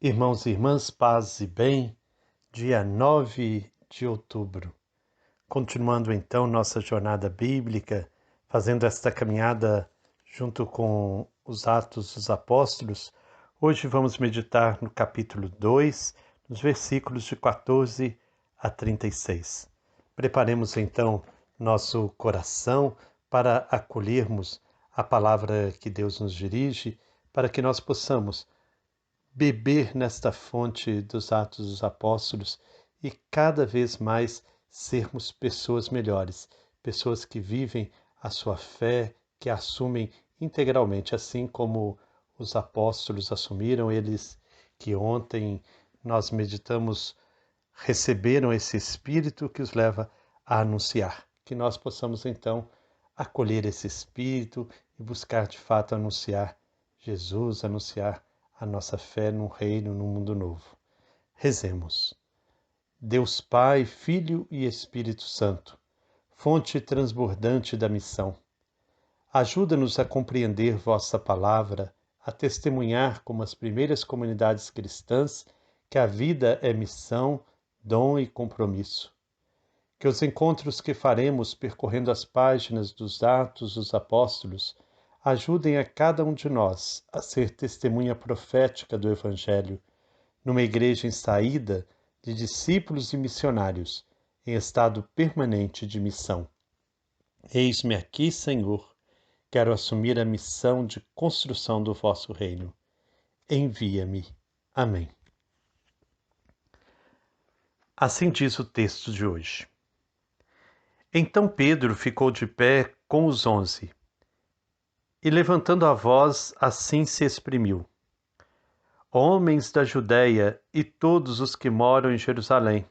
Irmãos e irmãs, paz e bem, dia 9 de outubro. Continuando então nossa jornada bíblica, fazendo esta caminhada junto com os Atos dos Apóstolos, hoje vamos meditar no capítulo 2, nos versículos de 14 a 36. Preparemos então nosso coração para acolhermos a palavra que Deus nos dirige, para que nós possamos beber nesta fonte dos Atos dos Apóstolos e cada vez mais sermos pessoas melhores, pessoas que vivem a sua fé, que a assumem integralmente, assim como os apóstolos assumiram, eles que ontem nós meditamos, receberam esse Espírito que os leva a anunciar. Que nós possamos então acolher esse Espírito e buscar de fato anunciar Jesus, anunciar a nossa fé num reino, num mundo novo. Rezemos. Deus Pai, Filho e Espírito Santo, fonte transbordante da missão, ajuda-nos a compreender vossa palavra, a testemunhar como as primeiras comunidades cristãs que a vida é missão, dom e compromisso. Que os encontros que faremos percorrendo as páginas dos Atos dos Apóstolos ajudem a cada um de nós a ser testemunha profética do Evangelho, numa igreja em saída de discípulos e missionários, em estado permanente de missão. Eis-me aqui, Senhor, quero assumir a missão de construção do vosso reino. Envia-me. Amém. Assim diz o texto de hoje. Então Pedro ficou de pé com os 11, e levantando a voz, assim se exprimiu: Homens da Judéia e todos os que moram em Jerusalém,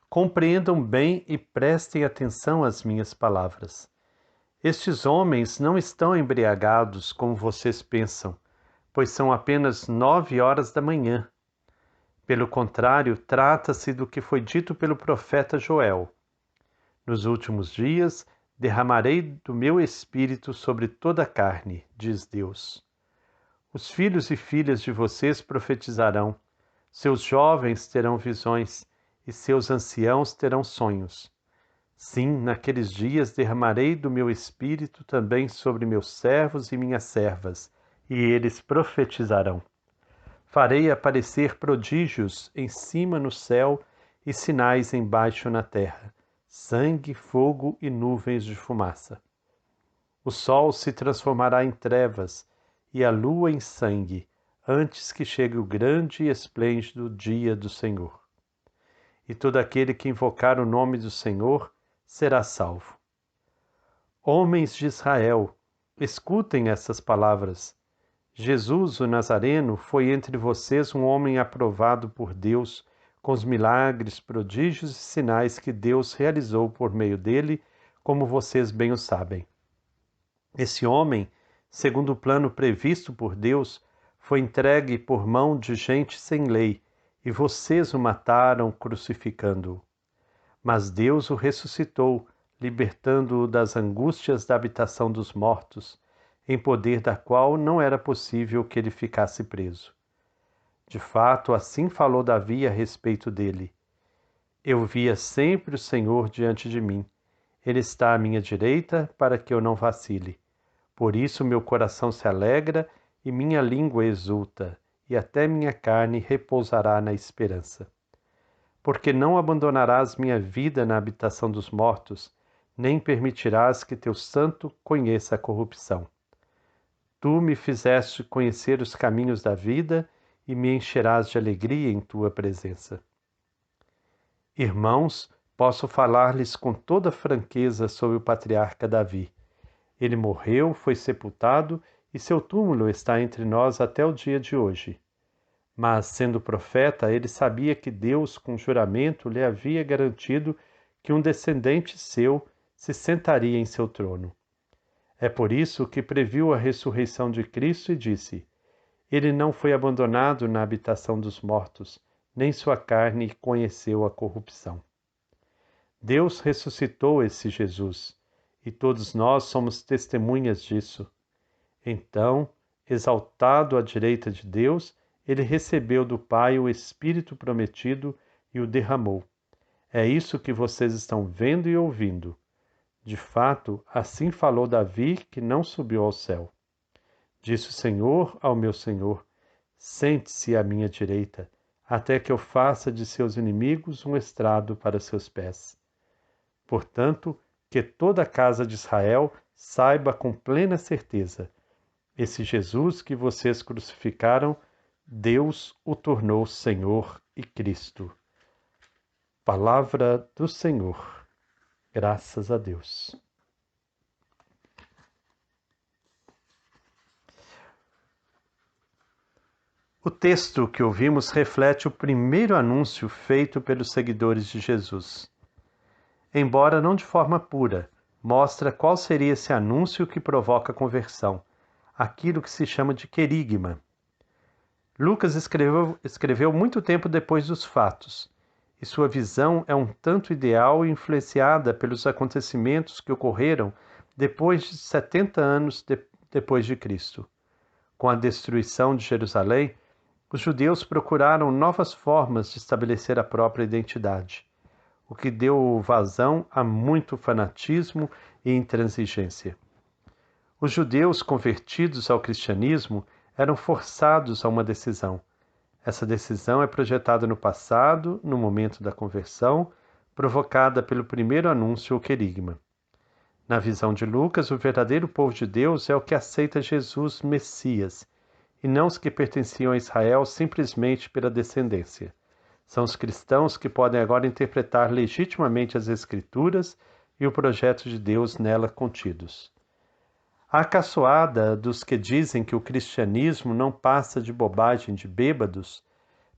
compreendam bem e prestem atenção às minhas palavras. Estes homens não estão embriagados como vocês pensam, pois são apenas 9 horas da manhã. Pelo contrário, trata-se do que foi dito pelo profeta Joel. Nos últimos dias, derramarei do meu espírito sobre toda a carne, diz Deus. Os filhos e filhas de vocês profetizarão, seus jovens terão visões, e seus anciãos terão sonhos. Sim, naqueles dias derramarei do meu espírito também sobre meus servos e minhas servas, e eles profetizarão. Farei aparecer prodígios em cima no céu e sinais embaixo na terra, sangue, fogo e nuvens de fumaça. O sol se transformará em trevas e a lua em sangue, antes que chegue o grande e esplêndido dia do Senhor. E todo aquele que invocar o nome do Senhor será salvo. Homens de Israel, escutem essas palavras. Jesus, o Nazareno, foi entre vocês um homem aprovado por Deus, com os milagres, prodígios e sinais que Deus realizou por meio dele, como vocês bem o sabem. Esse homem, segundo o plano previsto por Deus, foi entregue por mão de gente sem lei, e vocês o mataram crucificando-o. Mas Deus o ressuscitou, libertando-o das angústias da habitação dos mortos, em poder da qual não era possível que ele ficasse preso. De fato, assim falou Davi a respeito dele. Eu via sempre o Senhor diante de mim. Ele está à minha direita para que eu não vacile. Por isso meu coração se alegra e minha língua exulta, e até minha carne repousará na esperança. Porque não abandonarás minha vida na habitação dos mortos, nem permitirás que teu santo conheça a corrupção. Tu me fizeste conhecer os caminhos da vida e me encherás de alegria em tua presença. Irmãos, posso falar-lhes com toda franqueza sobre o patriarca Davi. Ele morreu, foi sepultado e seu túmulo está entre nós até o dia de hoje. Mas, sendo profeta, ele sabia que Deus, com juramento, lhe havia garantido que um descendente seu se sentaria em seu trono. É por isso que previu a ressurreição de Cristo e disse: Ele não foi abandonado na habitação dos mortos, nem sua carne conheceu a corrupção. Deus ressuscitou esse Jesus, e todos nós somos testemunhas disso. Então, exaltado à direita de Deus, ele recebeu do Pai o Espírito prometido e o derramou. É isso que vocês estão vendo e ouvindo. De fato, assim falou Davi, que não subiu ao céu. Disse o Senhor ao meu Senhor: sente-se à minha direita, até que eu faça de seus inimigos um estrado para seus pés. Portanto, que toda a casa de Israel saiba com plena certeza: esse Jesus que vocês crucificaram, Deus o tornou Senhor e Cristo. Palavra do Senhor. Graças a Deus. O texto que ouvimos reflete o primeiro anúncio feito pelos seguidores de Jesus. Embora não de forma pura, mostra qual seria esse anúncio que provoca conversão, aquilo que se chama de querigma. Lucas escreveu muito tempo depois dos fatos, e sua visão é um tanto ideal e influenciada pelos acontecimentos que ocorreram depois de 70 anos depois de Cristo. Com a destruição de Jerusalém, os judeus procuraram novas formas de estabelecer a própria identidade, o que deu vazão a muito fanatismo e intransigência. Os judeus convertidos ao cristianismo eram forçados a uma decisão. Essa decisão é projetada no passado, no momento da conversão, provocada pelo primeiro anúncio ou querigma. Na visão de Lucas, o verdadeiro povo de Deus é o que aceita Jesus Messias, e não os que pertenciam a Israel simplesmente pela descendência. São os cristãos que podem agora interpretar legitimamente as Escrituras e o projeto de Deus nela contidos. A caçoada dos que dizem que o cristianismo não passa de bobagem de bêbados,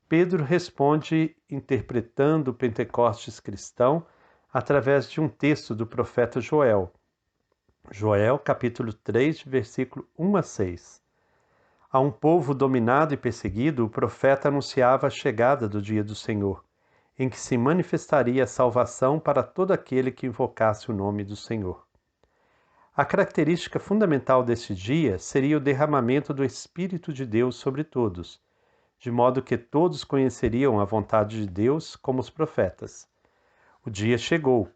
Pedro responde interpretando o Pentecostes cristão através de um texto do profeta Joel. Joel, capítulo 3, versículo 1 a 6. A um povo dominado e perseguido, o profeta anunciava a chegada do dia do Senhor, em que se manifestaria a salvação para todo aquele que invocasse o nome do Senhor. A característica fundamental deste dia seria o derramamento do Espírito de Deus sobre todos, de modo que todos conheceriam a vontade de Deus como os profetas. O dia chegou,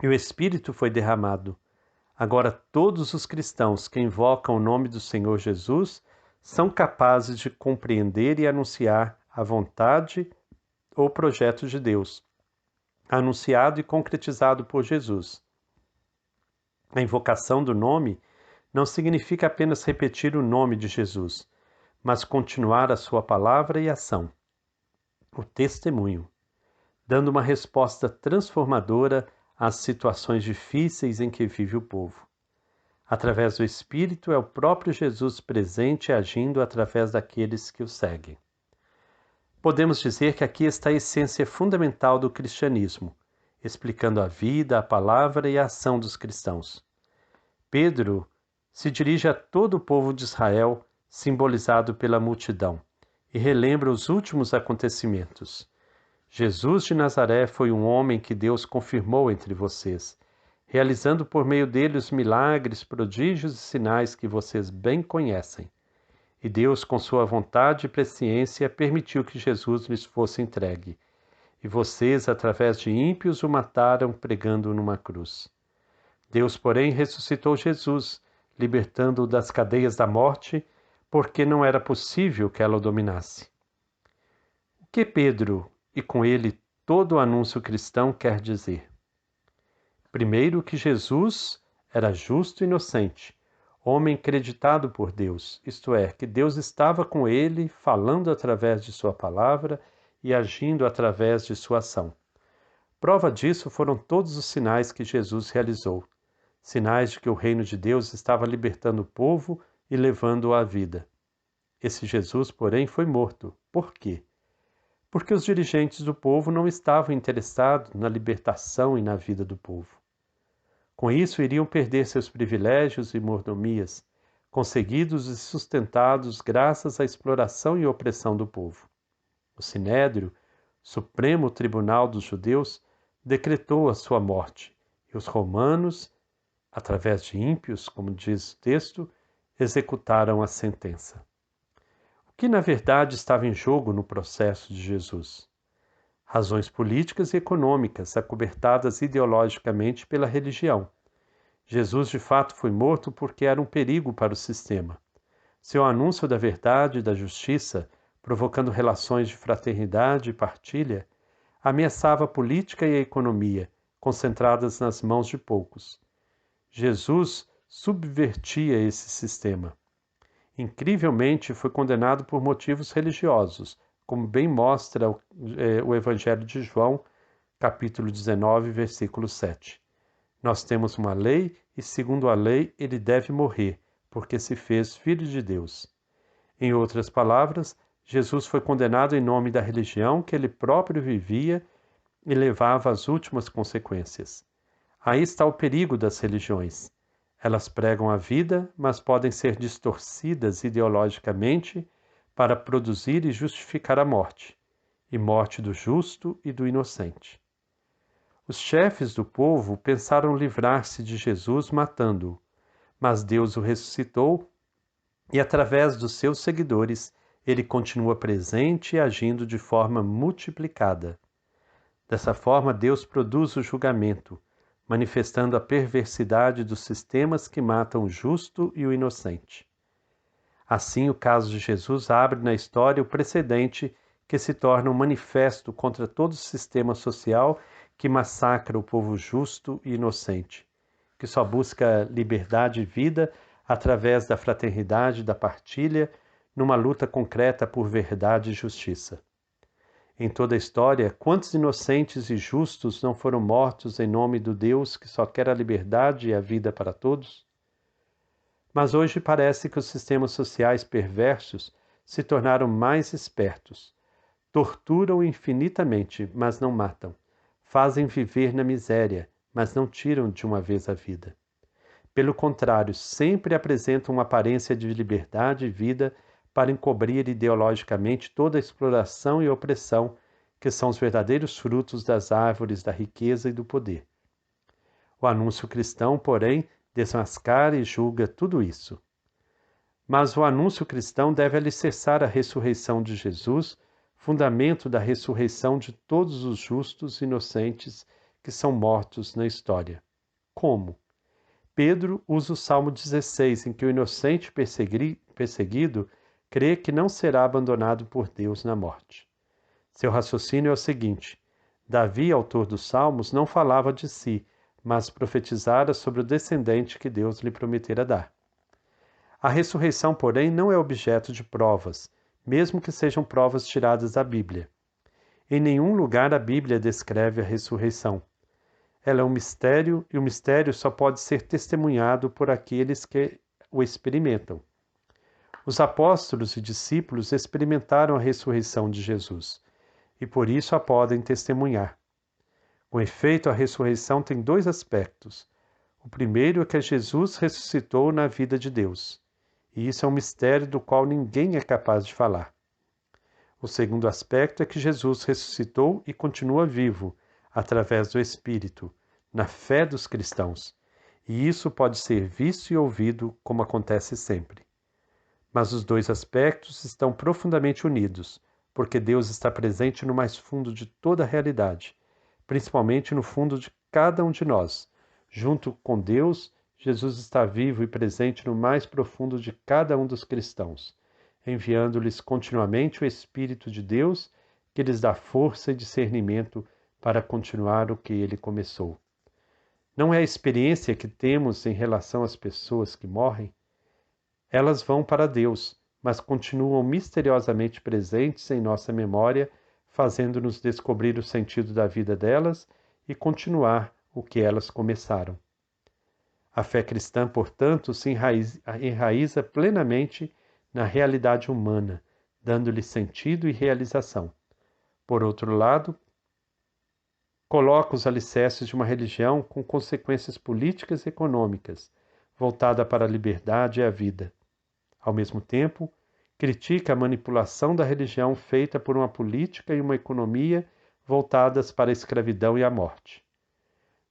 e o Espírito foi derramado. Agora todos os cristãos que invocam o nome do Senhor Jesus são capazes de compreender e anunciar a vontade ou projeto de Deus, anunciado e concretizado por Jesus. A invocação do nome não significa apenas repetir o nome de Jesus, mas continuar a sua palavra e ação, o testemunho, dando uma resposta transformadora às situações difíceis em que vive o povo. Através do Espírito é o próprio Jesus presente e agindo através daqueles que o seguem. Podemos dizer que aqui está a essência fundamental do cristianismo, explicando a vida, a palavra e a ação dos cristãos. Pedro se dirige a todo o povo de Israel, simbolizado pela multidão, e relembra os últimos acontecimentos. Jesus de Nazaré foi um homem que Deus confirmou entre vocês, realizando por meio dele os milagres, prodígios e sinais que vocês bem conhecem. E Deus, com sua vontade e presciência, permitiu que Jesus lhes fosse entregue. E vocês, através de ímpios, o mataram pregando-o numa cruz. Deus, porém, ressuscitou Jesus, libertando-o das cadeias da morte, porque não era possível que ela o dominasse. O que Pedro, e com ele todo o anúncio cristão, quer dizer? Primeiro, que Jesus era justo e inocente, homem creditado por Deus, isto é, que Deus estava com ele, falando através de sua palavra e agindo através de sua ação. Prova disso foram todos os sinais que Jesus realizou, sinais de que o reino de Deus estava libertando o povo e levando-o à vida. Esse Jesus, porém, foi morto. Por quê? Porque os dirigentes do povo não estavam interessados na libertação e na vida do povo. Com isso, iriam perder seus privilégios e mordomias, conseguidos e sustentados graças à exploração e opressão do povo. O Sinédrio, Supremo Tribunal dos Judeus, decretou a sua morte, e os romanos, através de ímpios, como diz o texto, executaram a sentença. O que na verdade estava em jogo no processo de Jesus? Razões políticas e econômicas, acobertadas ideologicamente pela religião. Jesus de fato foi morto porque era um perigo para o sistema. Seu anúncio da verdade e da justiça, provocando relações de fraternidade e partilha, ameaçava a política e a economia, concentradas nas mãos de poucos. Jesus subvertia esse sistema. Incrivelmente, foi condenado por motivos religiosos, como bem mostra o Evangelho de João, capítulo 19, versículo 7. Nós temos uma lei e, segundo a lei, ele deve morrer, porque se fez filho de Deus. Em outras palavras, Jesus foi condenado em nome da religião que ele próprio vivia e levava às últimas consequências. Aí está o perigo das religiões. Elas pregam a vida, mas podem ser distorcidas ideologicamente para produzir e justificar a morte, e morte do justo e do inocente. Os chefes do povo pensaram livrar-se de Jesus matando-o, mas Deus o ressuscitou e, através dos seus seguidores, ele continua presente e agindo de forma multiplicada. Dessa forma, Deus produz o julgamento, manifestando a perversidade dos sistemas que matam o justo e o inocente. Assim, o caso de Jesus abre na história o precedente que se torna um manifesto contra todo sistema social que massacra o povo justo e inocente, que só busca liberdade e vida através da fraternidade e da partilha, numa luta concreta por verdade e justiça. Em toda a história, quantos inocentes e justos não foram mortos em nome do Deus que só quer a liberdade e a vida para todos? Mas hoje parece que os sistemas sociais perversos se tornaram mais espertos. Torturam infinitamente, mas não matam. Fazem viver na miséria, mas não tiram de uma vez a vida. Pelo contrário, sempre apresentam uma aparência de liberdade e vida para encobrir ideologicamente toda a exploração e opressão que são os verdadeiros frutos das árvores da riqueza e do poder. O anúncio cristão, porém, desmascara e julga tudo isso. Mas o anúncio cristão deve alicerçar a ressurreição de Jesus, fundamento da ressurreição de todos os justos e inocentes que são mortos na história. Como? Pedro usa o Salmo 16, em que o inocente perseguido crê que não será abandonado por Deus na morte. Seu raciocínio é o seguinte: Davi, autor dos Salmos, não falava de si, mas profetizara sobre o descendente que Deus lhe prometera dar. A ressurreição, porém, não é objeto de provas, mesmo que sejam provas tiradas da Bíblia. Em nenhum lugar a Bíblia descreve a ressurreição. Ela é um mistério e o mistério só pode ser testemunhado por aqueles que o experimentam. Os apóstolos e discípulos experimentaram a ressurreição de Jesus e por isso a podem testemunhar. Com efeito, a ressurreição tem dois aspectos. O primeiro é que Jesus ressuscitou na vida de Deus, e isso é um mistério do qual ninguém é capaz de falar. O segundo aspecto é que Jesus ressuscitou e continua vivo, através do Espírito, na fé dos cristãos, e isso pode ser visto e ouvido como acontece sempre. Mas os dois aspectos estão profundamente unidos, porque Deus está presente no mais fundo de toda a realidade, principalmente no fundo de cada um de nós. Junto com Deus, Jesus está vivo e presente no mais profundo de cada um dos cristãos, enviando-lhes continuamente o Espírito de Deus, que lhes dá força e discernimento para continuar o que ele começou. Não é a experiência que temos em relação às pessoas que morrem? Elas vão para Deus, mas continuam misteriosamente presentes em nossa memória, fazendo-nos descobrir o sentido da vida delas e continuar o que elas começaram. A fé cristã, portanto, se enraiza plenamente na realidade humana, dando-lhe sentido e realização. Por outro lado, coloca os alicerces de uma religião com consequências políticas e econômicas, voltada para a liberdade e a vida. Ao mesmo tempo, critica a manipulação da religião feita por uma política e uma economia voltadas para a escravidão e a morte.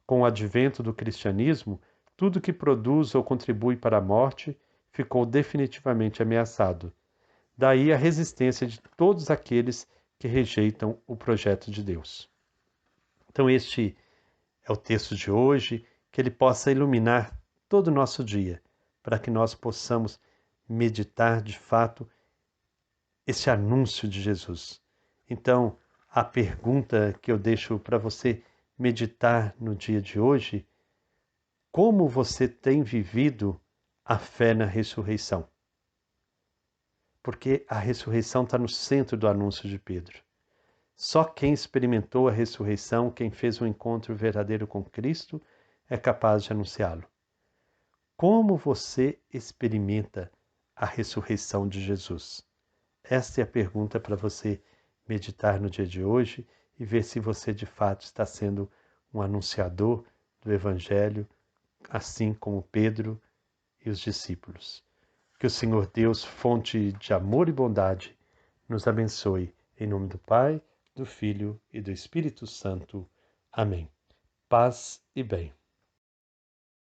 Com o advento do cristianismo, tudo que produz ou contribui para a morte ficou definitivamente ameaçado. Daí a resistência de todos aqueles que rejeitam o projeto de Deus. Então, este é o texto de hoje, que ele possa iluminar todo o nosso dia, para que nós possamos meditar de fato esse anúncio de Jesus. Então, a pergunta que eu deixo para você meditar no dia de hoje: como você tem vivido a fé na ressurreição? Porque a ressurreição está no centro do anúncio de Pedro. Só quem experimentou a ressurreição, quem fez um encontro verdadeiro com Cristo, é capaz de anunciá-lo. Como você experimenta a ressurreição de Jesus? Esta é a pergunta para você meditar no dia de hoje e ver se você de fato está sendo um anunciador do Evangelho, assim como Pedro e os discípulos. Que o Senhor Deus, fonte de amor e bondade, nos abençoe. Em nome do Pai, do Filho e do Espírito Santo. Amém. Paz e bem.